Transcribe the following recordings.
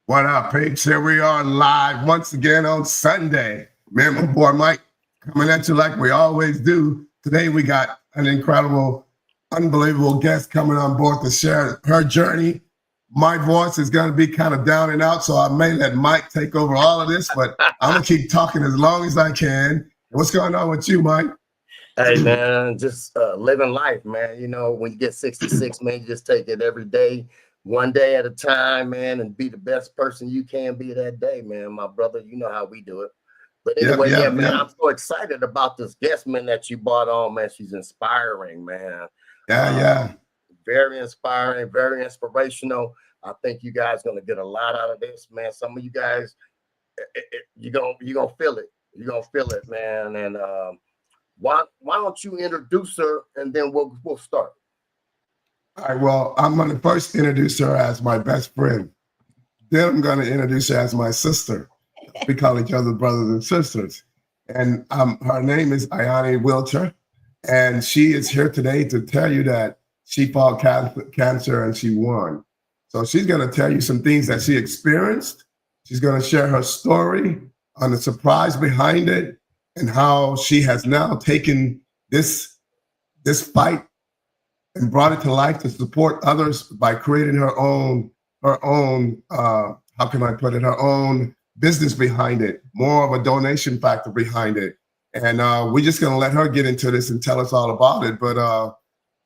What up, peeps? Here we are live once again on Sunday. Man, my boy Mike coming at you like we always do. Today we got an incredible, unbelievable guest coming on board to share her journey. My voice is going to be kind of down and out, so I may let Mike take over all of this, but I'm going to keep talking as long as I can. What's going on with you, Mike? Hey man, just living life, man. You know, when you get 66, man, you just take it every day, one day at a time, man, and be the best person you can be that day, man. My brother, you know how we do it. But Yep, anyway, yeah, yep, man, yep. I'm so excited about this guest, man, that you brought on, man. She's inspiring, man. Yeah, Uh, yeah. Very inspiring, very inspirational. I think you guys gonna get a lot out of this, man. Some of you guys, you're gonna feel it. You're gonna feel it, man. And why don't you introduce her and then we'll start. All right, well, I'm going to first introduce her as my best friend. Then I'm going to introduce her as my sister. We call each other brothers and sisters. And her name is Ayanna Wilcher. And she is here today to tell you that she fought cancer and she won. So she's going to tell you some things that she experienced. She's going to share her story on the surprise behind it and how she has now taken this fight and brought it to life to support others by creating her own how can I put it, her own business behind it, more of a donation factor behind it. And we're just gonna let her get into this and tell us all about it. But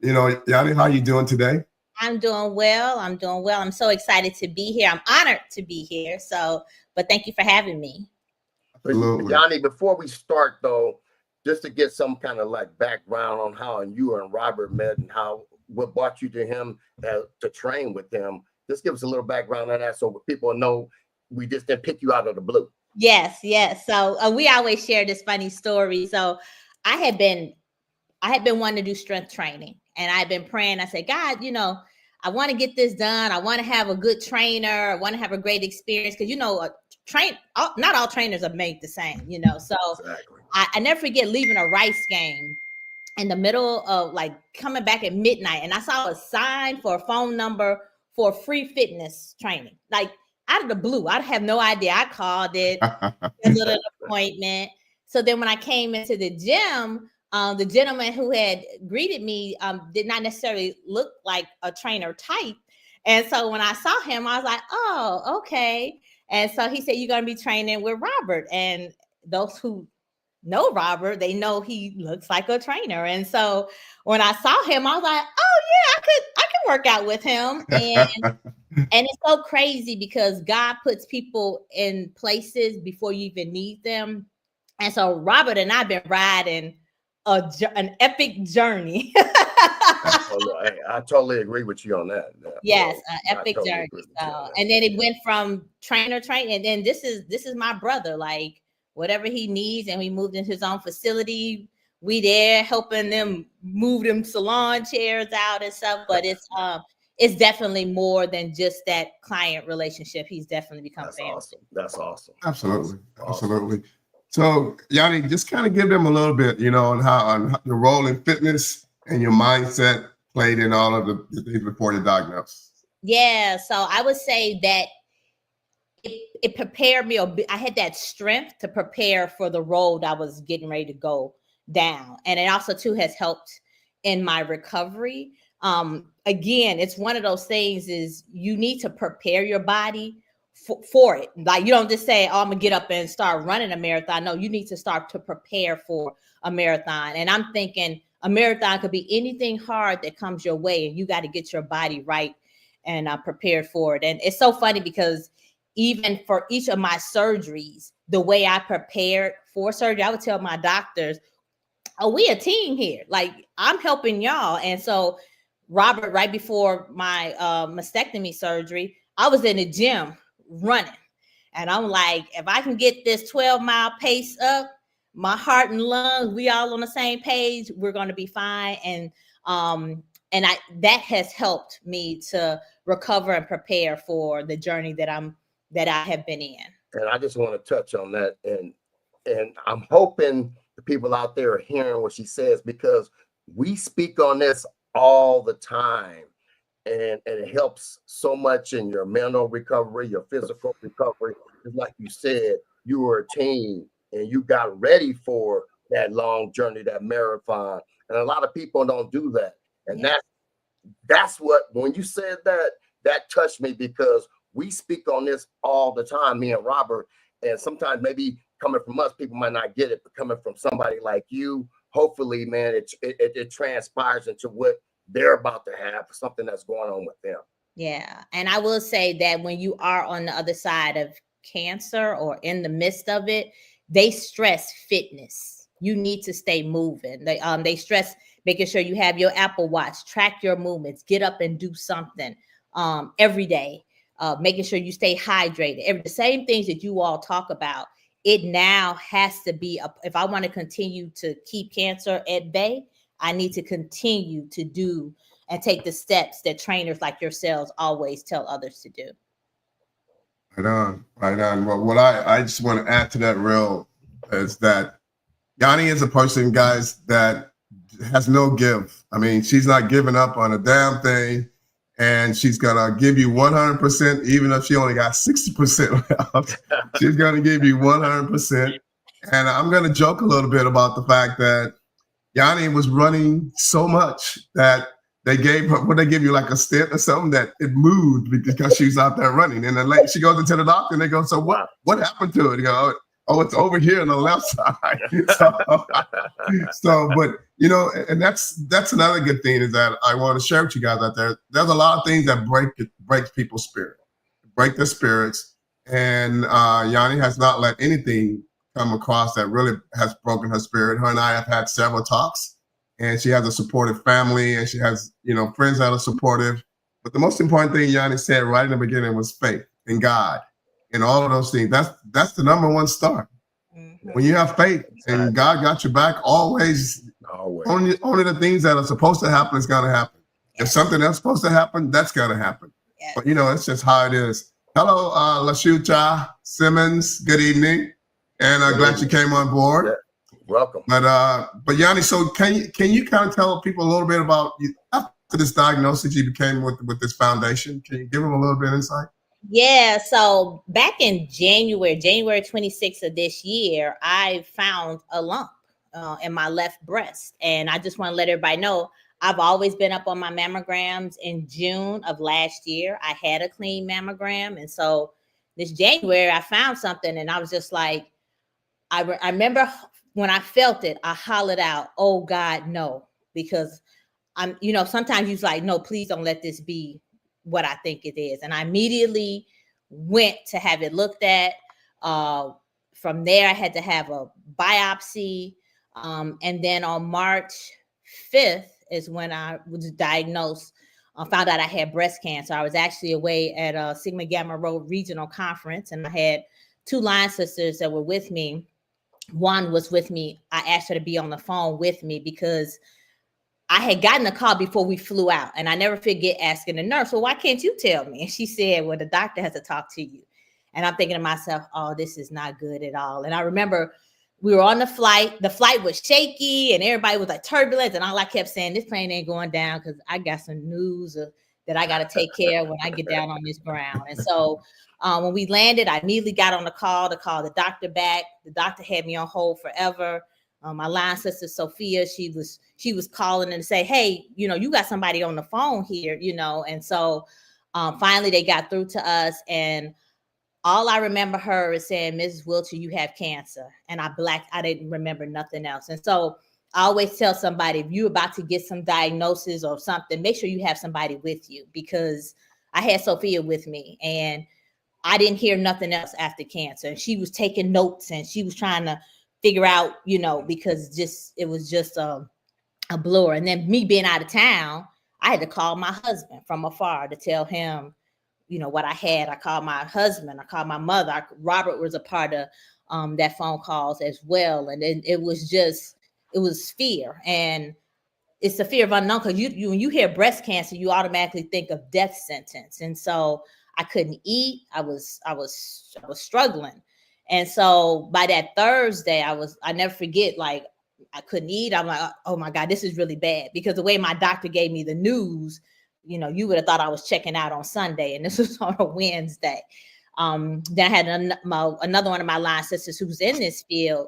Yanni, how you doing today? I'm doing well. I'm so excited to be here. I'm honored to be here. But thank you for having me. Absolutely. Yanni, before we start though, just to get some kind of like background on how you and Robert met and what brought you to him to train with him. Just give us a little background on that so people know we just didn't pick you out of the blue. Yes. So we always share this funny story. So I had been wanting to do strength training, and I've been praying. I said, God, I want to get this done. I want to have a good trainer. I want to have a great experience because not all trainers are made the same. So exactly. I never forget leaving a Rice game in the middle of like coming back at midnight, and I saw a sign for a phone number for free fitness training, like out of the blue. I have no idea. I called it, scheduled an appointment. So then when I came into the gym, the gentleman who had greeted me did not necessarily look like a trainer type. And so when I saw him, I was like, oh, okay. And so he said, you're going to be training with Robert. And those who know Robert, they know he looks like a trainer. And so when I saw him, I was like, oh yeah, I can work out with him. And it's so crazy because God puts people in places before you even need them. And so Robert and I've been riding an epic journey. I totally agree with you on that. Yes, an epic journey. And then it went from trainer, and then this is my brother. Like whatever he needs, and we moved into his own facility. We there helping them move them salon chairs out and stuff. But it's definitely more than just that client relationship. He's definitely become family. Awesome. That's awesome. Absolutely. So Yanni, just kind of give them a little bit, on how the role in fitness and your mindset played in all of the things before the diagnosis. Yeah, so I would say that it prepared me. I had that strength to prepare for the road I was getting ready to go down, and it also too has helped in my recovery. Again, it's one of those things is you need to prepare your body for it. Like you don't just say, oh, I'm gonna get up and start running a marathon. No, you need to start to prepare for a marathon. And I'm thinking a marathon could be anything hard that comes your way, and you got to get your body right and prepared for it. And it's so funny because even for each of my surgeries, the way I prepared for surgery, I would tell my doctors, oh, we a team here. Like I'm helping y'all. And so Robert, right before my mastectomy surgery, I was in the gym running. And I'm like, if I can get this 12-mile pace up, my heart and lungs, we all on the same page, we're going to be fine. And that has helped me to recover and prepare for the journey that I have been in. And I just want to touch on that. And I'm hoping the people out there are hearing what she says, because we speak on this all the time. and it helps so much in your mental recovery, your physical recovery. Just like you said, you were a teen and you got ready for that long journey, that marathon. And a lot of people don't do that. And that's what, when you said that, that touched me, because we speak on this all the time, me and Robert. And sometimes maybe coming from us, people might not get it, but coming from somebody like you, hopefully, man, it transpires into what they're about to have, something that's going on with them. Yeah. And I will say that when you are on the other side of cancer or in the midst of it, they stress fitness. You need to stay moving. They stress making sure you have your Apple Watch, track your movements, get up and do something every day, making sure you stay hydrated. The same things that you all talk about, it now has to be, if I want to continue to keep cancer at bay, I need to continue to do and take the steps that trainers like yourselves always tell others to do. Right on, right on. Well, what I just want to add to that real is that Yanni is a person, guys, that has no give. I mean, she's not giving up on a damn thing, and she's gonna give you 100%, even if she only got 60% left. She's gonna give you 100%. And I'm gonna joke a little bit about the fact that Yanni was running so much that they gave her, they give you like a stint or something, that it moved because she was out there running. And then she goes into the doctor and they go, so what happened to it? You go, oh, it's over here on the left side. But you know, and that's another good thing is that I want to share with you guys out there. There's a lot of things that breaks people's spirit, break their spirits. And Yanni has not let anything come across that really has broken her spirit. Her and I have had several talks, and she has a supportive family, and she has, you know, friends that are supportive. But the most important thing Yanni said right in the beginning was faith in God and all of those things. That's the number one start. Mm-hmm. When you have faith and God got your back, always. Only the things that are supposed to happen is going to happen. If something else is supposed to happen, that's going to happen. But you know, it's just how it is. Hello, Lashuta Simmons. Good evening, and glad you came on board. Yeah. Welcome. But Yanni, so can you kind of tell people a little bit about after this diagnosis you became with this foundation? Can you give them a little bit of insight? Yeah, so back in January 26th of this year, I found a lump in my left breast. And I just want to let everybody know, I've always been up on my mammograms. In June of last year, I had a clean mammogram. And so this January, I found something, and I was just like, I remember when I felt it, I hollered out, oh God, no, because I'm, you know, sometimes you're like, no, please don't let this be what I think it is. And I immediately went to have it looked at. From there, I had to have a biopsy. And then on March 5th is when I was diagnosed, found out I had breast cancer. I was actually away at a Sigma Gamma Rho regional conference, and I had two line sisters that were with me. One was with me. I asked her to be on the phone with me because I had gotten a call before we flew out, and I never forget asking the nurse, well, why can't you tell me? And she said, well, the doctor has to talk to you. And I'm thinking to myself, oh, this is not good at all. And I remember we were on the flight. The flight was shaky, and everybody was like turbulent. And all I kept saying, this plane ain't going down because I got some news that I got to take care of when I get down on this ground. And so when we landed, I immediately got on the call to call the doctor back. The doctor had me on hold forever. My line sister, Sophia, she was calling and say, hey, you know, you got somebody on the phone here, you know. And so finally they got through to us, and all I remember her is saying, Mrs. Wilcher, you have cancer. And I didn't remember nothing else. And so I always tell somebody, if you're about to get some diagnosis or something, make sure you have somebody with you, because I had Sophia with me and I didn't hear nothing else after cancer. And she was taking notes and she was trying to figure out, you know, because it was just a blur. And then me being out of town, I had to call my husband from afar to tell him, you know, what I had. I called my husband, I called my mother. Robert was a part of that phone calls as well. And it was fear. And it's the fear of unknown, because when you hear breast cancer, you automatically think of death sentence. And so I couldn't eat. I was struggling. And so by that Thursday, I never forget, like, I couldn't eat. I'm like, oh my God, this is really bad, because the way my doctor gave me the news, you would have thought I was checking out on Sunday, and this was on a Wednesday. Then I had another one of my line sisters who's in this field,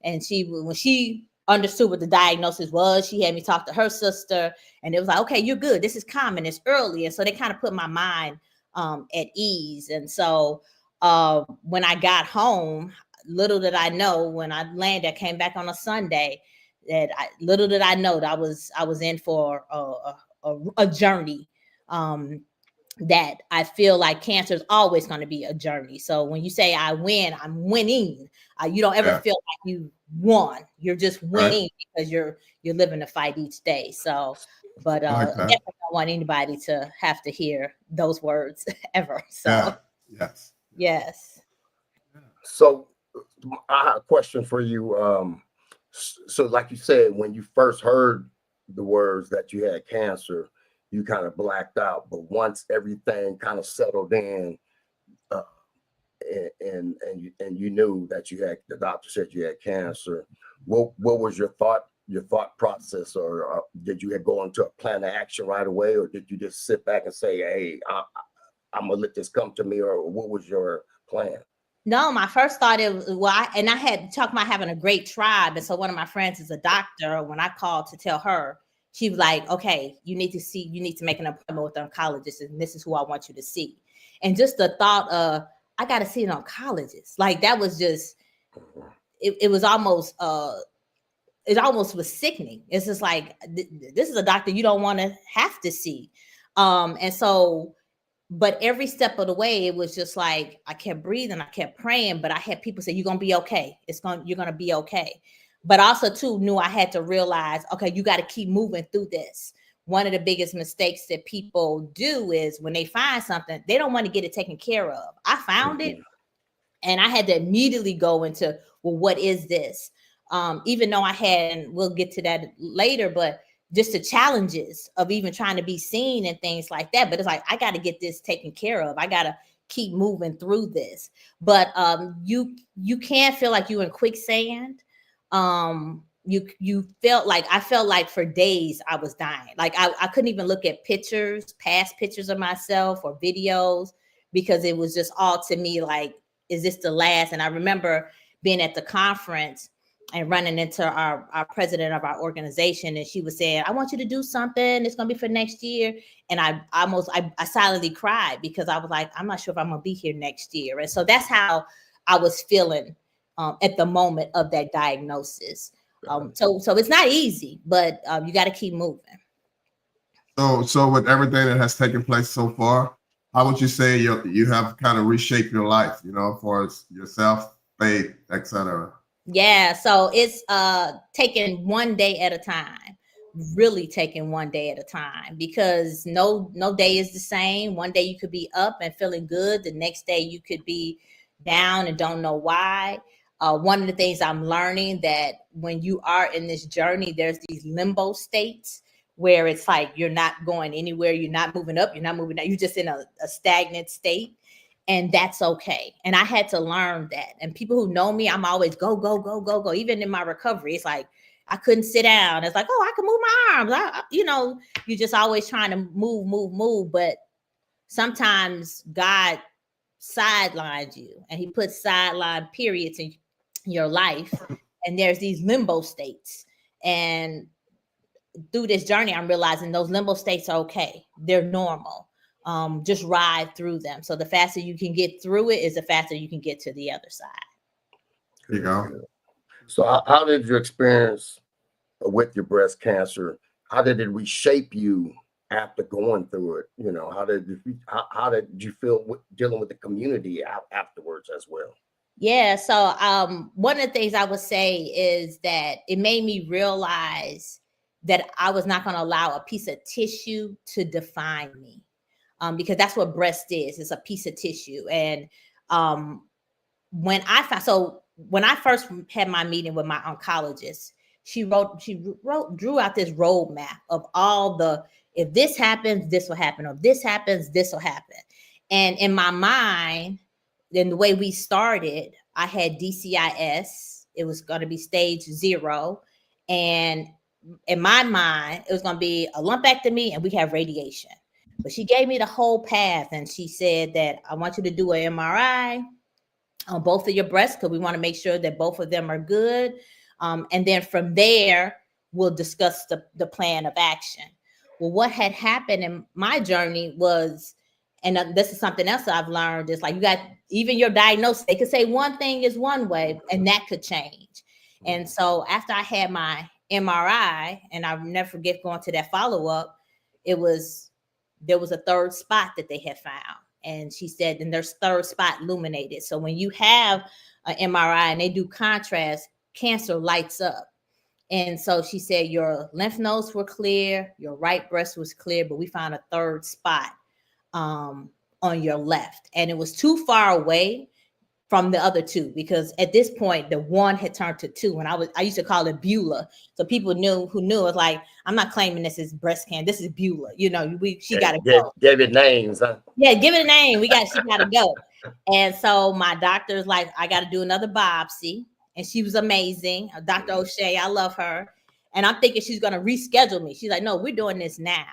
and when she understood what the diagnosis was, she had me talk to her sister, and it was like, okay, you're good. This is common. It's early. And so they kind of put my mind at ease. And so when I got home, little did I know, when I landed, I came back on a Sunday, little did I know that I was in for a journey. That I feel like cancer is always going to be a journey. So when you say I win, I'm winning. You don't ever feel like you won. You're just winning because you're living the fight each day. So, but I definitely don't want anybody to have to hear those words ever. So yes. So I have a question for you. So like you said, when you first heard the words that you had cancer, you kind of blacked out, but once everything kind of settled in, and you knew that the doctor said you had cancer, what was your thought process, or did you go into a plan of action right away, or did you just sit back and say, hey, I'm gonna let this come to me, or what was your plan? No, my first thought I had talked about having a great tribe, and so one of my friends is a doctor. When I called to tell her, she was like, okay, you need to make an appointment with an oncologist, and this is who I want you to see. And just the thought of, I got to see an oncologist, like that was just, it was almost, it almost was sickening. It's just like, this is a doctor you don't want to have to see. And so, but every step of the way, it was just like, I kept breathing, I kept praying, but I had people say, you're going to be okay. You're going to be okay. But also too, knew I had to realize, okay, you got to keep moving through this. One of the biggest mistakes that people do is when they find something, they don't want to get it taken care of. I found it, and I had to immediately go into, well, what is this? Even though I had, and we'll get to that later, but just the challenges of even trying to be seen and things like that. But it's like, I got to get this taken care of. I got to keep moving through this. But you can't feel like you in quicksand. You felt like, I felt like for days I was dying. Like I couldn't even look at past pictures of myself or videos, because it was just all to me like, is this the last? And I remember being at the conference and running into our president of our organization, and she was saying, I want you to do something. It's going to be for next year. And I silently cried, because I was like, I'm not sure if I'm going to be here next year. And so that's how I was feeling at the moment of that diagnosis. So it's not easy, but you got to keep moving. So with everything that has taken place so far, how would you say you have kind of reshaped your life, for yourself, faith, etc.? Yeah, so it's taking one day at a time, really taking one day at a time, because no day is the same. One day you could be up and feeling good. The next day you could be down and don't know why. One of the things I'm learning, that when you are in this journey, there's these limbo states where it's like you're not going anywhere, you're not moving up, you're not moving down, you're just in a stagnant state. And that's okay. And I had to learn that. And people who know me, I'm always go, go, go, go, go. Even in my recovery, it's like I couldn't sit down. It's like, oh, I can move my arms. You're just always trying to move. But sometimes God sidelines you, and he puts sideline periods in your life. And there's these limbo states. And through this journey, I'm realizing those limbo states are okay. They're normal. Just ride through them. So the faster you can get through it is the faster you can get to the other side. There you go. So how did your experience with your breast cancer, how did it reshape you after going through it? How did you feel dealing with the community afterwards as well? Yeah. So one of the things I would say is that it made me realize that I was not going to allow a piece of tissue to define me. Because that's what breast is. It's a piece of tissue. And when I first had my meeting with my oncologist, she drew out this roadmap of all if this happens, this will happen, or if this happens, this will happen. And in my mind, then the way we started, I had DCIS. It was going to be stage 0. And in my mind, it was going to be a lumpectomy, and we have radiation. But she gave me the whole path, and she said that I want you to do an MRI on both of your breasts because we want to make sure that both of them are good. And then from there, we'll discuss the plan of action. Well, what had happened in my journey was, and this is something else that I've learned, is like you got even your diagnosis, they could say one thing is one way and that could change. And so after I had my MRI, and I'll never forget going to that follow-up, there was a third spot that they had found. And she said, and there's third spot illuminated. So when you have an MRI and they do contrast, cancer lights up. And so she said, your lymph nodes were clear, your right breast was clear, but we found a third spot on your left. And it was too far away from the other two, because at this point the one had turned to two, and I used to call it Beulah. So people who knew it was like, I'm not claiming this is breast cancer, this is Beulah. You know, she got to go. Gave it names, huh? Yeah, give it a name. She got to go. And so my doctor's like, I got to do another biopsy, and she was amazing, Dr. O'Shea. I love her, and I'm thinking she's going to reschedule me. She's like, no, we're doing this now.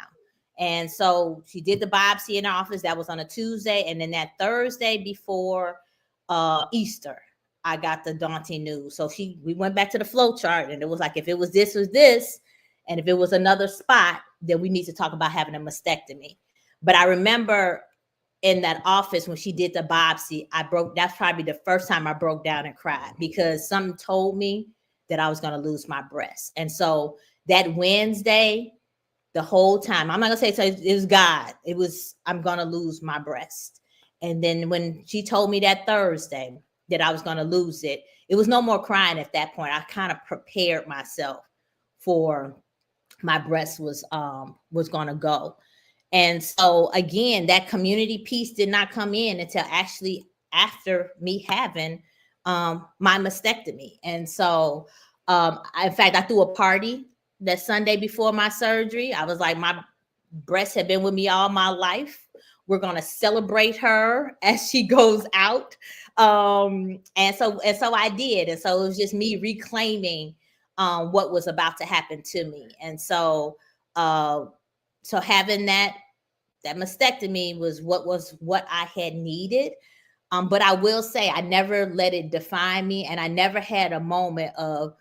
And so she did the biopsy in the office. That was on a Tuesday, and then that Thursday before Easter, I got the daunting news. So we went back to the flow chart, and it was like, if it was this, and if it was another spot, then we need to talk about having a mastectomy. But I remember in that office when she did the biopsy, that's probably the first time I broke down and cried, because something told me that I was going to lose my breast. And so that Wednesday, the whole time, I'm not gonna say so, it was God. It was, I'm going to lose my breast. And then when she told me that Thursday that I was going to lose it, it was no more crying at that point. I kind of prepared myself for my breast was going to go. And so again, that community piece did not come in until actually after me having my mastectomy. And so in fact, I threw a party that Sunday before my surgery. I was like, my breasts have been with me all my life. We're going to celebrate her as she goes out. And so I did. And so it was just me reclaiming what was about to happen to me. And so having that mastectomy was what I had needed. But I will say I never let it define me. And I never had a moment of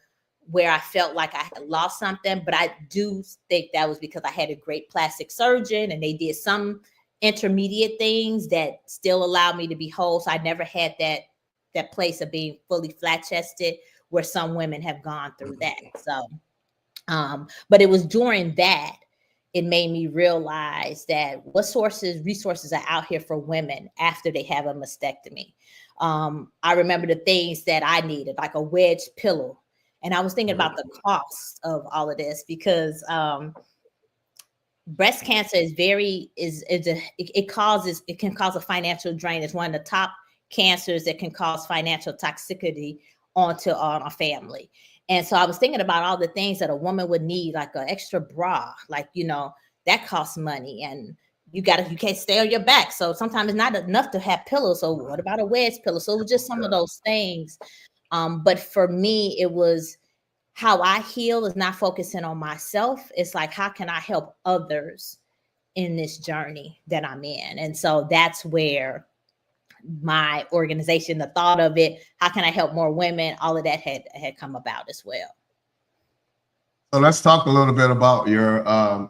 where I felt like I had lost something. But I do think that was because I had a great plastic surgeon, and they did some intermediate things that still allowed me to be whole. So I never had that place of being fully flat chested, where some women have gone through that. So, but it was during that, it made me realize that what resources are out here for women after they have a mastectomy. I remember the things that I needed, like a wedge pillow. And I was thinking about the cost of all of this, because breast cancer it can cause a financial drain. It's one of the top cancers that can cause financial toxicity on a family. And so I was thinking about all the things that a woman would need, like an extra bra, like, you know, that costs money, and you can't stay on your back. So sometimes it's not enough to have pillows. So what about a wedge pillow? So it was just some of those things. But for me, it was how I heal is not focusing on myself. It's like, how can I help others in this journey that I'm in? And so that's where my organization, the thought of it, how can I help more women? All of that had come about as well. So let's talk a little bit about your,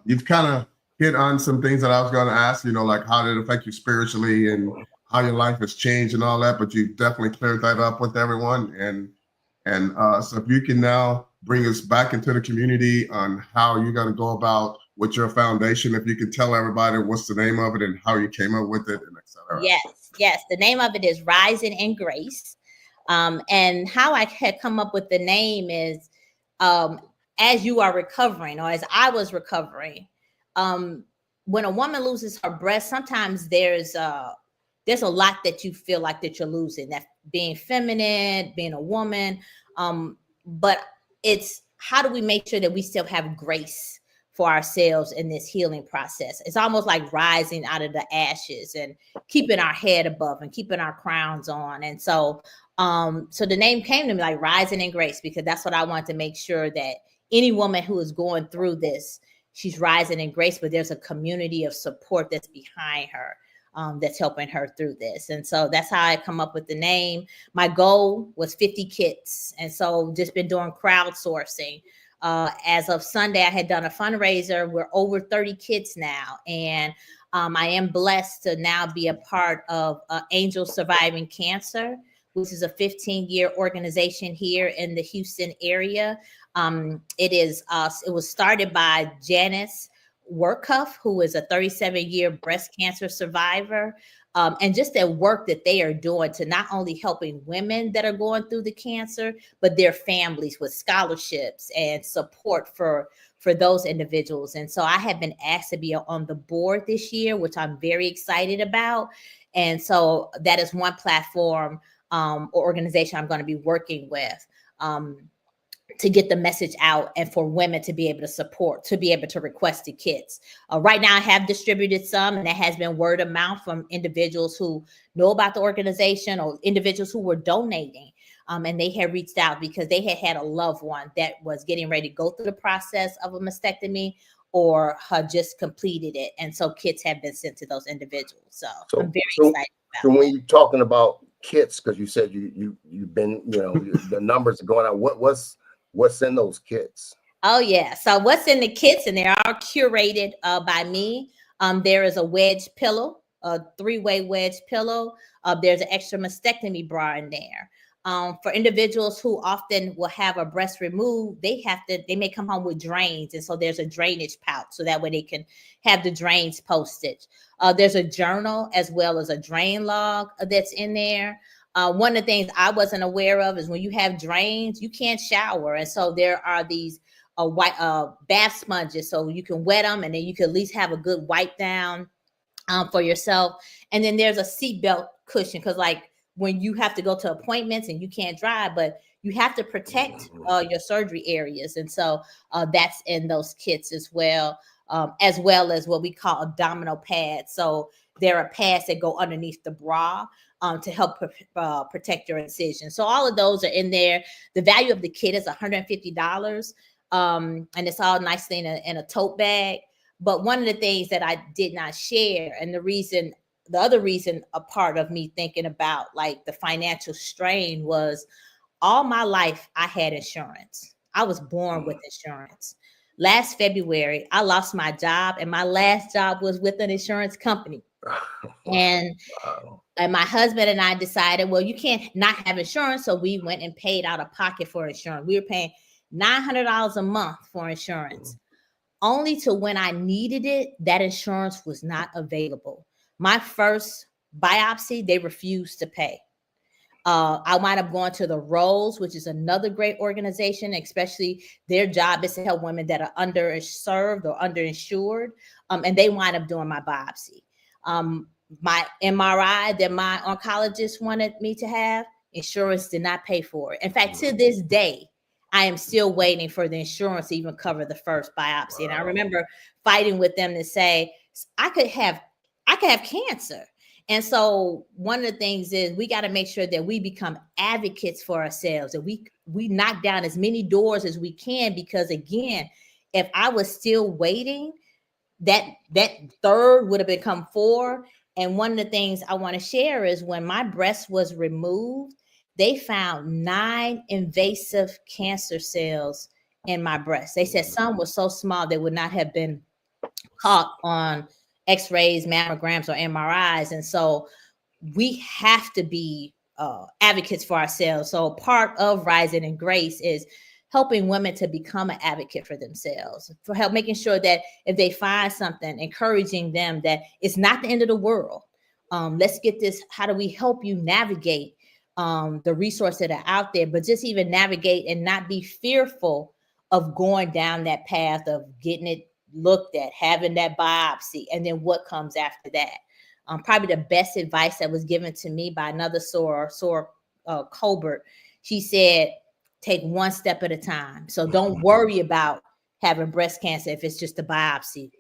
you've kind of hit on some things that I was going to ask, you know, like how did it affect you spiritually and how your life has changed and all that, but you definitely cleared that up with everyone. And so if you can now bring us back into the community on how you're going to go about with your foundation, if you could tell everybody what's the name of it and how you came up with it, and et cetera. Yes. The name of it is Rising in Grace. And how I had come up with the name is, as you are recovering, or as I was recovering, when a woman loses her breast, sometimes there's a lot that you feel like that you're losing, that being feminine, being a woman. But it's how do we make sure that we still have grace for ourselves in this healing process? It's almost like rising out of the ashes and keeping our head above and keeping our crowns on. And so, so the name came to me like Rising in Grace, because that's what I want to make sure that any woman who is going through this, she's rising in grace, but there's a community of support that's behind her. That's helping her through this. And so that's how I come up with the name. My goal was 50 kits. And so just been doing crowdsourcing. As of Sunday, I had done a fundraiser. We're over 30 kits now. And I am blessed to now be a part of Angels Surviving Cancer, which is a 15-year organization here in the Houston area. It was started by Janice Workuff, who is a 37-year breast cancer survivor, and just their work that they are doing to not only helping women that are going through the cancer, but their families with scholarships and support for those individuals. And so I have been asked to be on the board this year, which I'm very excited about. And so that is one platform or organization I'm going to be working with. To get the message out and for women to be able to support, to be able to request the kits. Right now I have distributed some, and that has been word of mouth from individuals who know about the organization or individuals who were donating. And they had reached out because they had a loved one that was getting ready to go through the process of a mastectomy or had just completed it. And so kits have been sent to those individuals. So I'm very excited about so when you're talking about kits, because you said you've been, the numbers are going out, what's in those kits? Oh, yeah. So what's in the kits, and they are curated by me. There is a wedge pillow, a 3-way wedge pillow. There's an extra mastectomy bra in there. For individuals who often will have a breast removed, they may come home with drains. And so there's a drainage pouch, so that way they can have the drains posted. There's a journal as well as a drain log that's in there. One of the things I wasn't aware of is when you have drains, you can't shower. And so there are these white bath sponges, so you can wet them and then you can at least have a good wipe down for yourself. And then there's a seatbelt cushion, because like when you have to go to appointments and you can't drive, but you have to protect your surgery areas. And so that's in those kits as well as what we call abdominal pads. So there are pads that go underneath the bra to help protect your incision. So all of those are in there. The value of the kit is $150. And it's all nicely in a tote bag. But one of the things that I did not share, and the other reason a part of me thinking about like the financial strain was all my life I had insurance. I was born with insurance. Last February, I lost my job, and my last job was with an insurance company. And my husband and I decided, well, you can't not have insurance. So we went and paid out of pocket for insurance. We were paying $900 a month for insurance. Only to when I needed it, that insurance was not available. My first biopsy, they refused to pay. I wound up going to the Rose, which is another great organization, especially their job is to help women that are underserved or underinsured. And they wind up doing my biopsy. My MRI that my oncologist wanted me to have, insurance did not pay for it. In fact, to this day, I am still waiting for the insurance to even cover the first biopsy. And I remember fighting with them to say, I could have cancer. And so one of the things is we got to make sure that we become advocates for ourselves, that we knock down as many doors as we can, because again, if I was still waiting, that third would have become 4. And one of the things I want to share is when my breast was removed, they found 9 invasive cancer cells in my breast. They said some were so small they would not have been caught on X-rays, mammograms, or MRIs. And so we have to be advocates for ourselves. So part of Rising in Grace is helping women to become an advocate for themselves, for help making sure that if they find something, encouraging them that it's not the end of the world. Let's get this. How do we help you navigate the resources that are out there, but just even navigate and not be fearful of going down that path of getting it looked at, having that biopsy, and then what comes after that. Probably the best advice that was given to me by another Sora Colbert. She said, take one step at a time. So don't worry about having breast cancer if it's just a biopsy.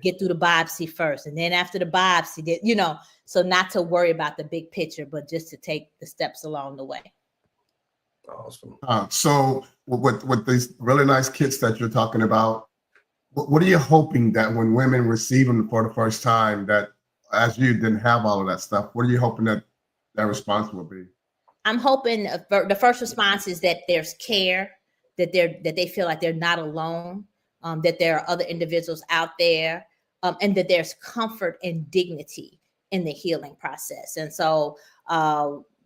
Get through the biopsy first, and then after the biopsy, so not to worry about the big picture, but just to take the steps along the way. Awesome. So with these really nice kits that you're talking about, What are you hoping that when women receive them for the first time, that as you didn't have all of that stuff, what are you hoping that their response will be? I'm hoping the first response is that there's care, that they feel like they're not alone, that there are other individuals out there, and that there's comfort and dignity in the healing process. And so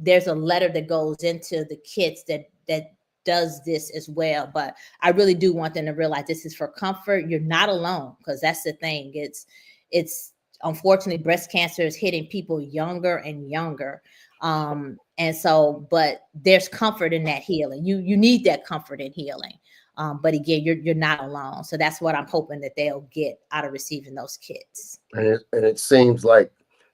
there's a letter that goes into the kits that does this as well. But I really do want them to realize this is for comfort. You're not alone, because that's the thing. It's unfortunately, breast cancer is hitting people younger and younger. And so, but there's comfort in that healing. You need that comfort in healing. But again, you're not alone. So that's what I'm hoping that they'll get out of receiving those kits. And it seems like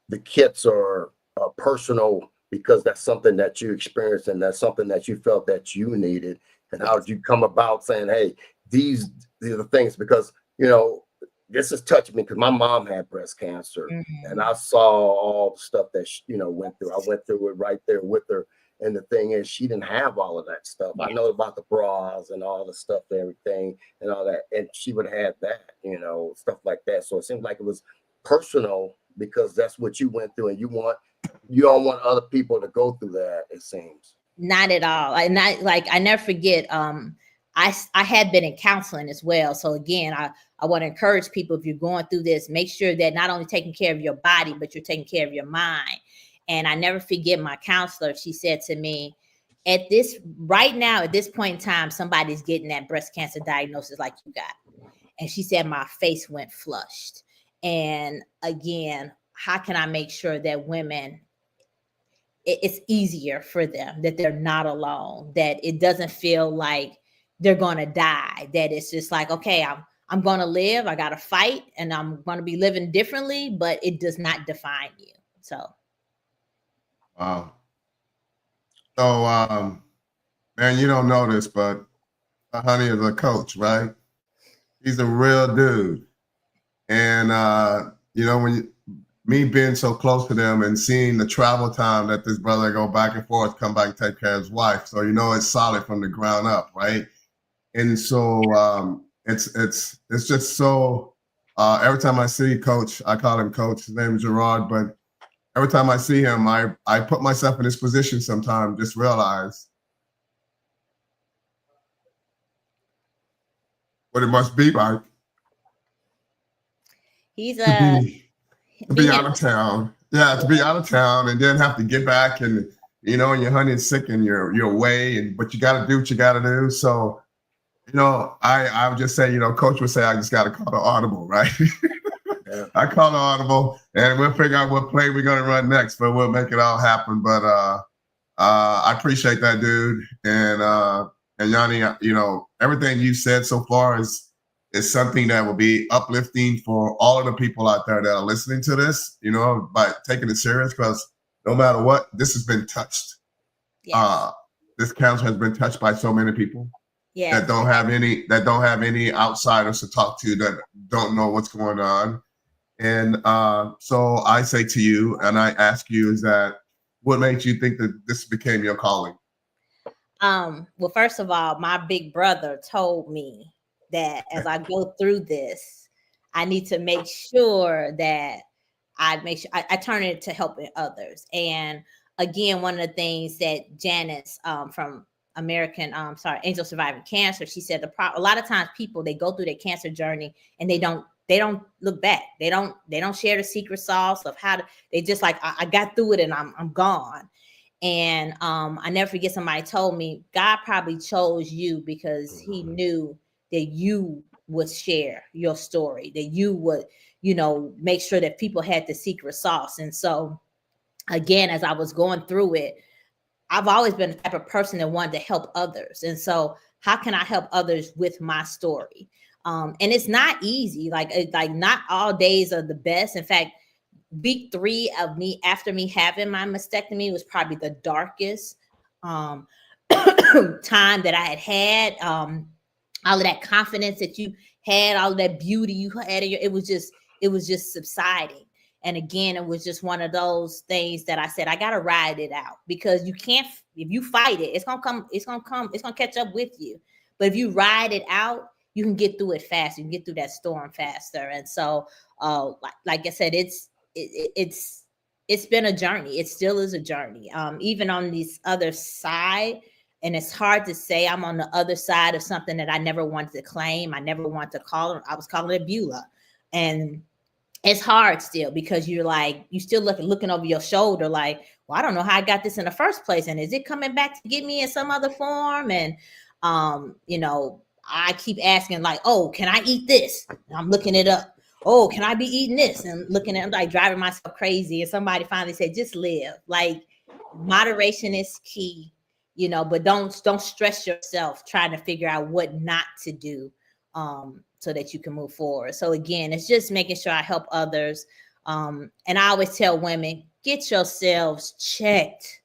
the kits are personal, because that's something that you experienced and that's something that you felt that you needed. And how did you come about saying, hey, these are the things? Because, you know, this has touched me because my mom had breast cancer, and I saw all the stuff that she, you know, went through. I went through it right there with her. And the thing is, she didn't have all of that stuff. I know about the bras and all the stuff, everything and all that. And she would have that, you know, stuff like that. So it seems like it was personal, because that's what you went through, and you don't want other people to go through that, it seems. Not at all. And I never forget, I had been in counseling as well. So again, I want to encourage people, if you're going through this, make sure that not only taking care of your body, but you're taking care of your mind. And I never forget my counselor. She said to me, at this point in time, somebody's getting that breast cancer diagnosis like you got. And she said, my face went flushed. And again, how can I make sure that women, it's easier for them, that they're not alone, that it doesn't feel like they're going to die, that it's just like, okay, I'm going to live, I got to fight, and I'm going to be living differently, but it does not define you. So. Wow. So, man, you don't know this, but Honey is a coach, right? He's a real dude. And, you know, me being so close to them and seeing the travel time that this brother go back and forth, come back and take care of his wife. So, you know, it's solid from the ground up, right? And so it's just so, every time I see Coach, I call him Coach, his name is Gerard, but every time I see him, I put myself in this position sometimes, just realize what it must be like to be out of town. Yeah, to be out of town and then have to get back, and you know, and your honey's sick and you're away, but you got to do what you got to do. So, you know, I would just say, you know, Coach would say, I just got to call the audible, right? Yeah. I call the audible, and we'll figure out what play we're gonna run next, but we'll make it all happen. But I appreciate that, dude, and Yanni, you know, everything you said so far is something that will be uplifting for all of the people out there that are listening to this, you know, by taking it serious, because no matter what, this has been touched. Yes. This cancer has been touched by so many people. Yes. that don't have any outsiders to talk to, that don't know what's going on. And so I say to you, and I ask you, is that what made you think that this became your calling? Well, first of all, my big brother told me that as I go through this, I need to make sure that I turn it to helping others. And again, one of the things that Janice from Angel Surviving Cancer, she said a lot of times people, they go through their cancer journey and they don't look back. They don't share the secret sauce of they just like, I got through it and I'm gone. And I never forget, somebody told me God probably chose you because he knew that you would share your story, that you would, you know, make sure that people had the secret sauce. And so again, as I was going through it, I've always been the type of person that wanted to help others. And so how can I help others with my story? And it's not easy. Like not all days are the best. In fact, week 3 of me, after me having my mastectomy, was probably the darkest time that I had. All of that confidence that you had, all of that beauty you had, it was just subsiding. And again, it was just one of those things that I said, I got to ride it out, because you can't, if you fight it, it's going to catch up with you. But if you ride it out, you can get through it fast. You can get through that storm faster. And so, like I said, it's been a journey. It still is a journey. Even on this other side, and it's hard to say I'm on the other side of something that I never wanted to claim. I never wanted to call it. I was calling it Beulah. And it's hard still because you're like, you still looking over your shoulder like, well, I don't know how I got this in the first place. And is it coming back to get me in some other form? And, I keep asking like, oh, can I eat this? And I'm looking it up. Oh, can I be eating this? And looking at, like driving myself crazy. And somebody finally said, just live. Like moderation is key, but don't stress yourself trying to figure out what not to do. So that you can move forward. So again, it's just making sure I help others. And I always tell women, get yourselves checked.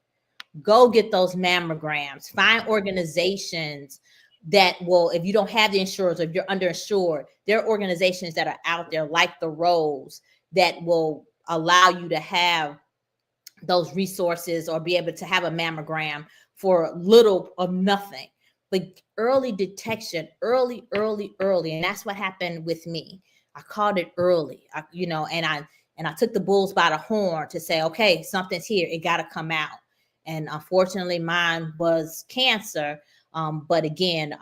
Go get those mammograms. Find organizations that will, if you don't have the insurance, or if you're underinsured, there are organizations that are out there like the Rose that will allow you to have those resources or be able to have a mammogram for little or nothing. But early detection, early. And that's what happened with me. I called it early, and I took the bulls by the horn to say, okay, something's here. It got to come out. And unfortunately, mine was cancer. But again,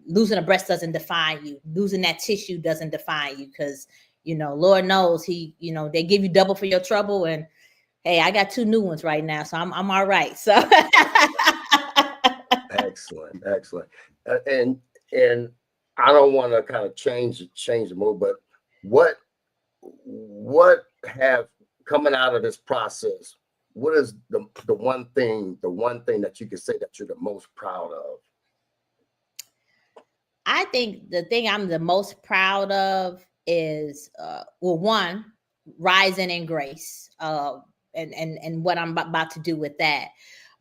losing a breast doesn't define you. Losing that tissue doesn't define you because, Lord knows they give you double for your trouble. And hey, I got 2 new ones right now, so I'm all right. So. Excellent. And I don't want to kind of change the mood, but what have coming out of this process? What is the one thing that you can say that you're the most proud of? I think the thing I'm the most proud of is, one, rising in grace, and what I'm about to do with that.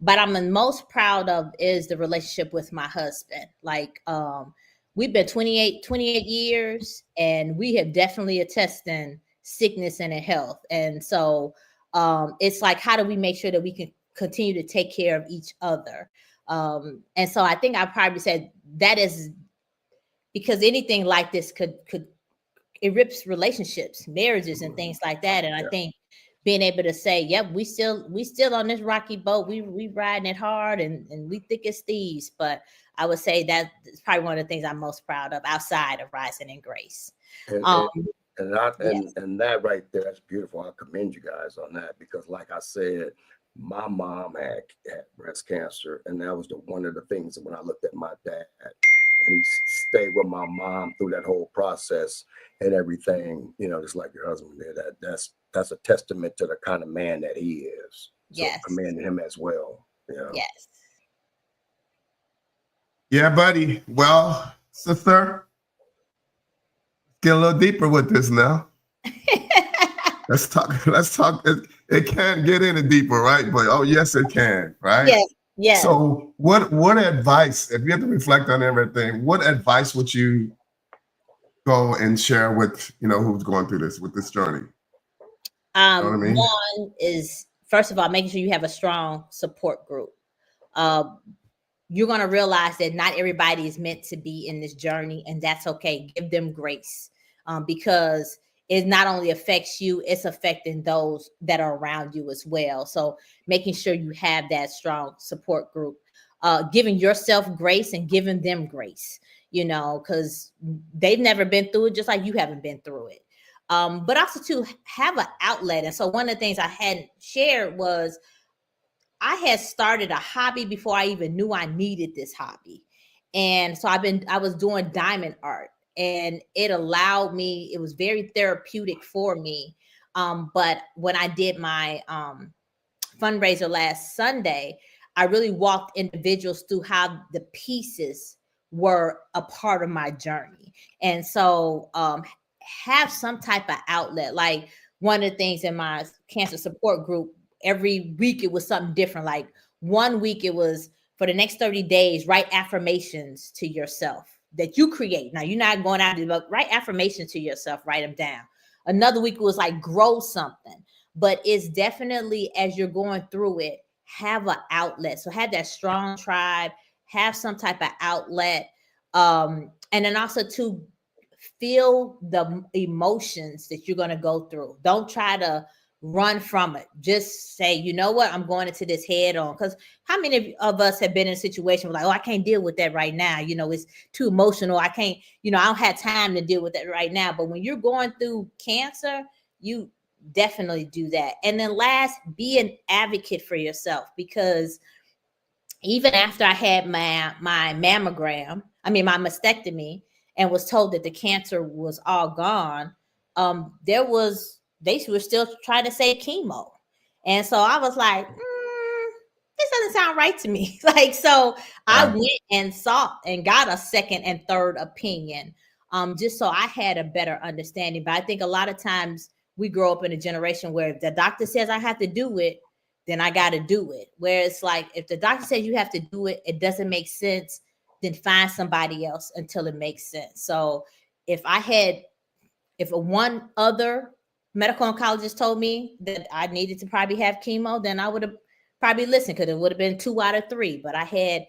But I'm the most proud of is the relationship with my husband. Like, we've been 28 years, and we have definitely attested sickness and health. And so it's like, how do we make sure that we can continue to take care of each other? And so I think I probably said that is because anything like this could it rips relationships, marriages, and things like that. And I think being able to say, yep, we still on this rocky boat. We riding it hard and we thick as thieves. But I would say that is probably one of the things I'm most proud of outside of rising in grace. And that right there, that's beautiful. I commend you guys on that because, like I said, my mom had breast cancer, and that was one of the things that when I looked at my dad, and he stayed with my mom through that whole process and everything, just like your husband did. That's a testament to the kind of man that he is. So yes, commending him as well. Yes. Yeah, buddy. Well, sister, get a little deeper with this now. Let's talk. It can't get any deeper, right? But oh, yes, it can, right? Yes. So what advice, if you have to reflect on everything, what advice would you go and share with, who's going through this journey? You know what I mean? One is, first of all, making sure you have a strong support group. You're going to realize that not everybody is meant to be in this journey, and that's okay. Give them grace, because it not only affects you, it's affecting those that are around you as well. So making sure you have that strong support group, giving yourself grace and giving them grace, because they've never been through it, just like you haven't been through it. But also to have an outlet. And so one of the things I hadn't shared was I had started a hobby before I even knew I needed this hobby. And so I was doing diamond art, and it allowed me, it was very therapeutic for me. But when I did my fundraiser last Sunday, I really walked individuals through how the pieces were a part of my journey. And so have some type of outlet. Like one of the things in my cancer support group, every week it was something different. Like one week it was, for the next 30 days, write affirmations to yourself that you create. Now you're not going out to, but write affirmations to yourself, write them down. Another week was like grow something. But it's definitely, as you're going through it, have an outlet. So have that strong tribe, have some type of outlet. and then also to feel the emotions that you're going to go through. Don't try to run from it. Just say, you know what, I'm going into this head on. Because how many of us have been in a situation where like, oh, I can't deal with that right now. You know, it's too emotional. I can't, you know, I don't have time to deal with that right now. But when you're going through cancer, you definitely do that. And then last, be an advocate for yourself, because even after I had my mammogram, I mean my mastectomy, and was told that the cancer was all gone, they were still trying to say chemo, and so I was like, this doesn't sound right to me. Like, so I Right. went and saw and got a second and third opinion, just so I had a better understanding. But I think a lot of times we grow up in a generation where if the doctor says I have to do it, then I got to do it. Where it's like, if the doctor says you have to do it, it doesn't make sense, then find somebody else until it makes sense. So if one other medical oncologist told me that I needed to probably have chemo, then I would have probably listened, because it would have been 2 out of 3. But I had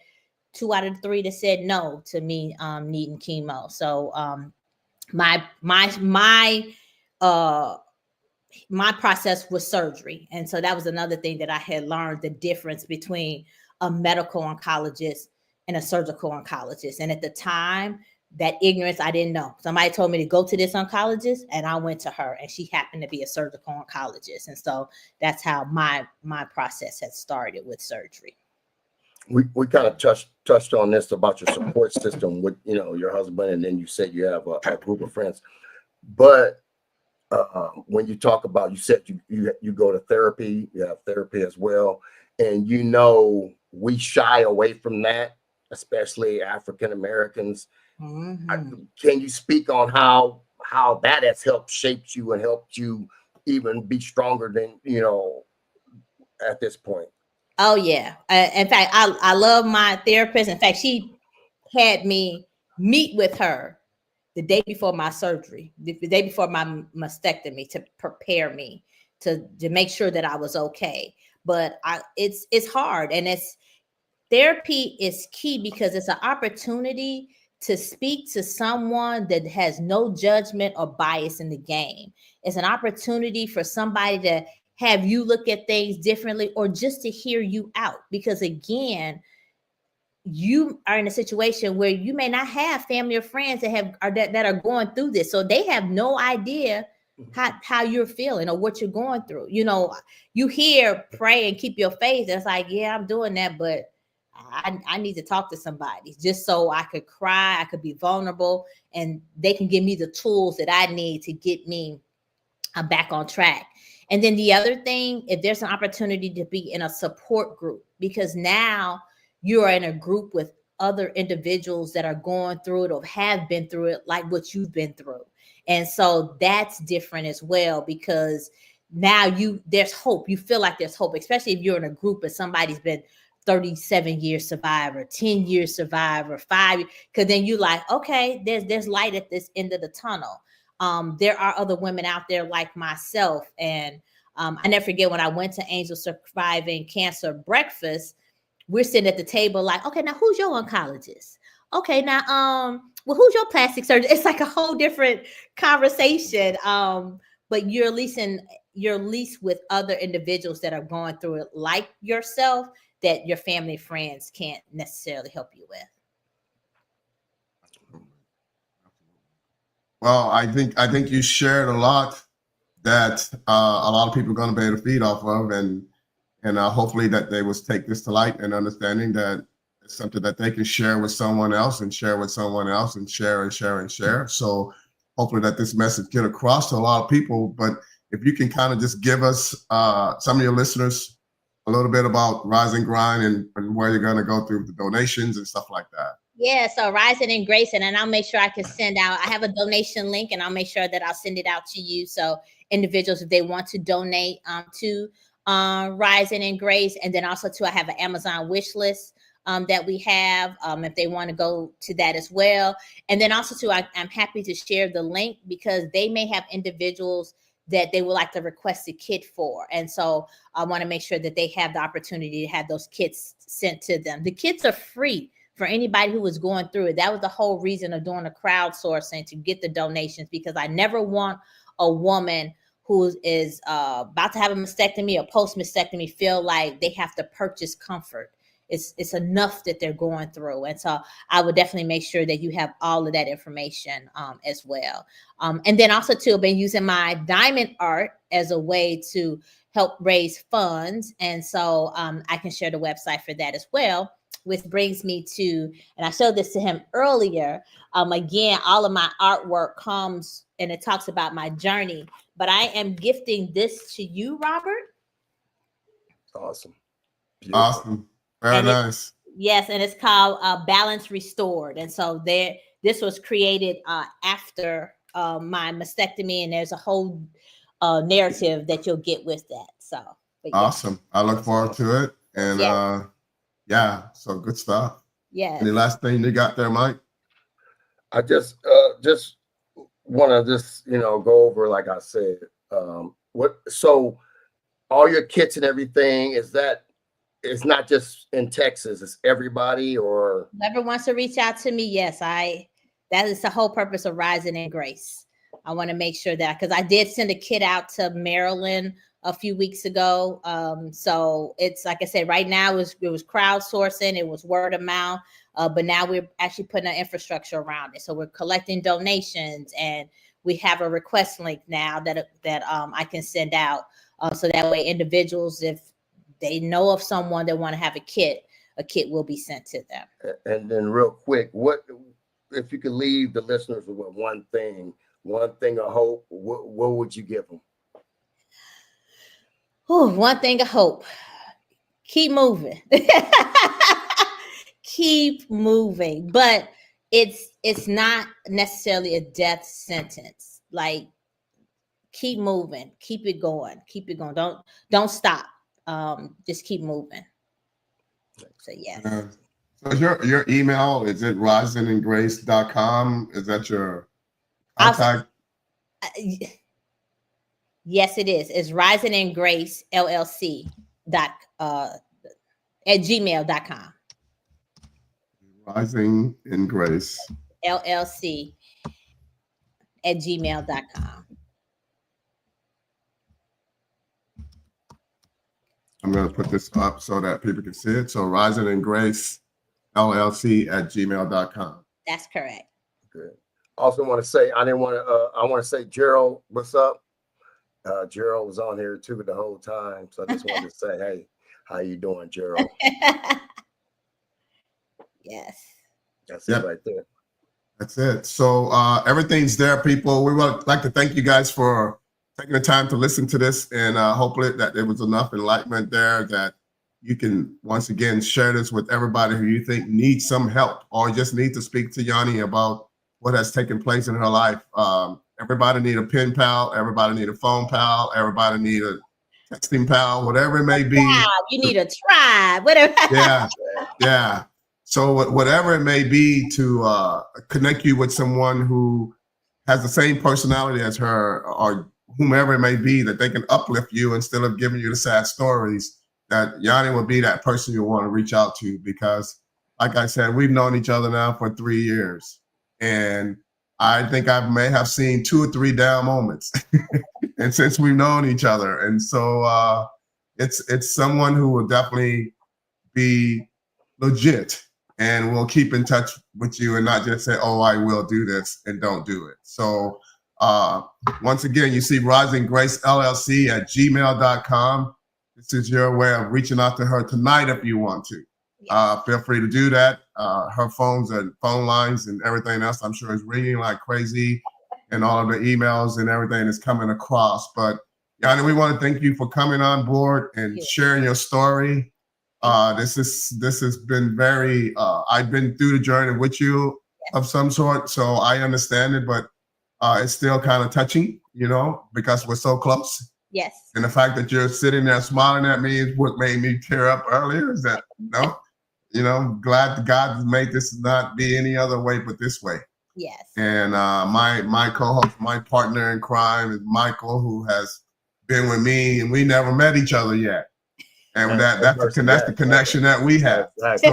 2 out of 3 that said no to me needing chemo. So my process was surgery. And so that was another thing that I had learned, the difference between a medical oncologist and a surgical oncologist. And at the time, that ignorance, I didn't know. Somebody told me to go to this oncologist, and I went to her, and she happened to be a surgical oncologist. And so that's how my process had started with surgery. We kind of touched on this about your support system with, you know, your husband, and then you said you have a group of friends. But when you talk about, you said you go to therapy, you have therapy as well, and you know we shy away from that, especially African Americans. Mm-hmm. Can you speak on how that has helped shape you and helped you even be stronger than, you know, at this point? Oh yeah. In fact, I love my therapist. In fact, she had me meet with her the day before my surgery, the day before my mastectomy, to prepare me to make sure that I was okay. But it's hard, and therapy is key, because it's an opportunity to speak to someone that has no judgment or bias in the game. It's an opportunity for somebody to have you look at things differently, or just to hear you out. Because again, you are in a situation where you may not have family or friends that are going through this, so they have no idea how you're feeling or what you're going through. You know, you hear pray and keep your faith. It's like, yeah, I'm doing that, but I need to talk to somebody, just so I could cry, I could be vulnerable, and they can give me the tools that I need to get me back on track. And then the other thing, if there's an opportunity to be in a support group, because now you are in a group with other individuals that are going through it or have been through it, like what you've been through. And so that's different as well, because now there's hope. You feel like there's hope, especially if you're in a group and somebody's been 37 years survivor, 10 years survivor, 5 years, because then you like, okay, there's light at this end of the tunnel. There are other women out there like myself. And I never forget when I went to Angel Surviving Cancer Breakfast, we're sitting at the table like, okay, now who's your oncologist? Okay, now, well, who's your plastic surgeon? It's like a whole different conversation. But you're at least with other individuals that are going through it like yourself, that your family and friends can't necessarily help you with. Well, I think you shared a lot that a lot of people are going to be able to feed off of, and hopefully that they will take this to light and understanding that it's something that they can share with someone else and share with someone else and share and share and share. So hopefully that this message get across to a lot of people. But if you can kind of just give us, some of your listeners, a little bit about Rise and Grind and where you're going to go through the donations and stuff like that. Yeah, so Rising and Gracing, and I'll make sure I can send out, I have a donation link, and I'll make sure that I'll send it out to you. So individuals, if they want to donate to Rising and Grace, and then also too, I have an Amazon wish list that we have, if they want to go to that as well. And then also too, I'm happy to share the link, because they may have individuals that they would like to request a kit for. And so I want to make sure that they have the opportunity to have those kits sent to them. The kits are free for anybody who was going through it. That was the whole reason of doing the crowdsourcing, to get the donations, because I never want a woman who is about to have a mastectomy or post mastectomy feel like they have to purchase comfort. It's enough that they're going through. And so I would definitely make sure that you have all of that information as well. And then also too, I've been using my diamond art as a way to help raise funds. And so I can share the website for that as well, which brings me to, and I showed this to him earlier. Again, all of my artwork comes and it talks about my journey, but I am gifting this to you, Robert. Awesome. Beautiful. Awesome. Very nice. Yes, and it's called Balance Restored. And so this was created after my mastectomy, and there's a whole narrative that you'll get with that. So awesome. I look forward to it. And so good stuff. Yeah. Any last thing you got there, Mike? I just want to go over, like I said, so all your kits and everything, it's not just in Texas, it's everybody, or whoever wants to reach out to me. Yes, that is the whole purpose of Rising in Grace. I want to make sure that, because I did send a kit out to Maryland a few weeks ago. So it's, like I said, right now it was crowdsourcing, it was word of mouth, but now we're actually putting an infrastructure around it. So we're collecting donations, and we have a request link now that I can send out, so that way individuals, if they know of someone that want to have a kit will be sent to them. And then real quick, what if you could leave the listeners with one thing of hope, what would you give them? Oh, one thing of hope. Keep moving. Keep moving. But it's not necessarily a death sentence. Like, keep moving. Keep it going. Keep it going. Don't stop. Just keep moving. So yes. So your email, is it risingandgrace.com? Is that your contact? Yes, it is. It's risingandgrace LLC at gmail.com. Rising in Grace LLC at gmail.com. I'm going to put this up so that people can see it. So Rising in Grace LLC at gmail.com. That's correct. Good. Also want to say, I want to say, Gerald, what's up? Gerald was on here too the whole time. So I just wanted to say, hey, how you doing, Gerald? Yes. That's it right there. That's it. So everything's there, people. We would like to thank you guys for taking the time to listen to this, and hopefully that there was enough enlightenment there that you can once again share this with everybody who you think needs some help or just need to speak to Yanni about what has taken place in her life. Everybody need a pen pal, everybody need a phone pal, everybody need a texting pal, whatever it may be. Wow, you need a tribe, whatever. Yeah. So whatever it may be to connect you with someone who has the same personality as her, or whomever it may be, that they can uplift you instead of giving you the sad stories, that Yanni would be that person you want to reach out to. Because like I said, we've known each other now for 3 years, and I think I may have seen 2 or 3 down moments and since we've known each other. And so it's someone who will definitely be legit and will keep in touch with you and not just say, oh, I will do this, and don't do it. So once again, you see Rising Grace LLC at gmail.com. This is your way of reaching out to her tonight if you want to. Feel free to do that. Her phones and phone lines and everything else, I'm sure, is ringing like crazy, and all of the emails and everything is coming across. But Yanni, we want to thank you for coming on board and sharing your story. This has been very, I've been through the journey with you of some sort, so I understand it, but it's still kind of touching, because we're so close. Yes. And the fact that you're sitting there smiling at me is what made me tear up earlier. Is that, glad God made this not be any other way but this way. Yes. And my co-host, my partner in crime is Michael, who has been with me, and we never met each other yet. And that's the connection that we have. Exactly.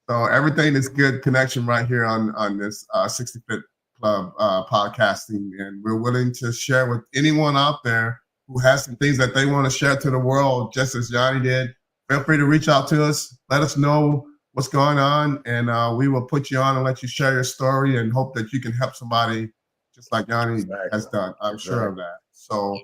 So everything is good connection right here on this 65th Club podcasting, and we're willing to share with anyone out there who has some things that they want to share to the world, just as Yanni did. Feel free to reach out to us. Let us know what's going on, and we will put you on and let you share your story and hope that you can help somebody just like Yanni has done. I'm sure of that. So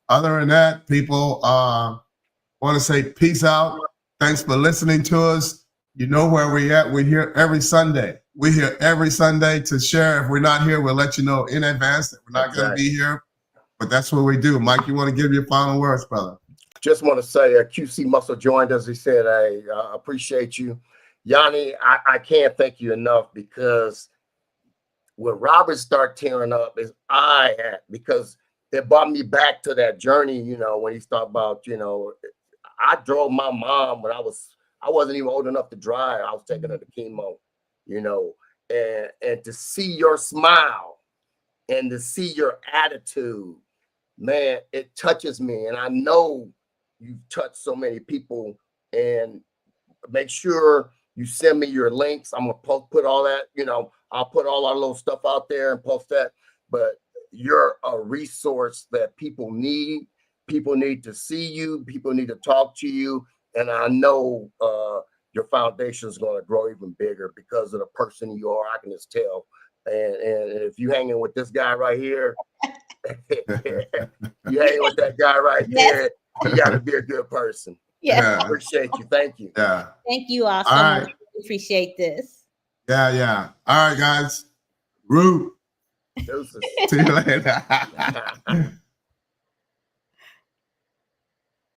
other than that, people want to say peace out. Thanks for listening to us. You know where we're at. We're here every Sunday. We're here every Sunday to share. If we're not here, we'll let you know in advance that we're not going to be here. But that's what we do. Mike, you want to give your final words, brother? Just want to say QC Muscle joined us. He said, I appreciate you. Yanni, I can't thank you enough, because when Robert started tearing up, because it brought me back to that journey, when he talked about, I drove my mom when I wasn't even old enough to drive. I was taking her to chemo, and to see your smile and to see your attitude, man, it touches me. And I know you've touched so many people, and make sure you send me your links. I'm going to put all that, I'll put all our little stuff out there and post that, but you're a resource that people need. People need to see you. People need to talk to you. And I know your foundation is going to grow even bigger because of the person you are. I can just tell. And if you hanging with this guy right here, you hanging with that guy right there, you got to be a good person. Yeah. I appreciate you. Thank you. Yeah. Thank you all so much. Appreciate this. Yeah. All right, guys. Root. Deuces. See you later.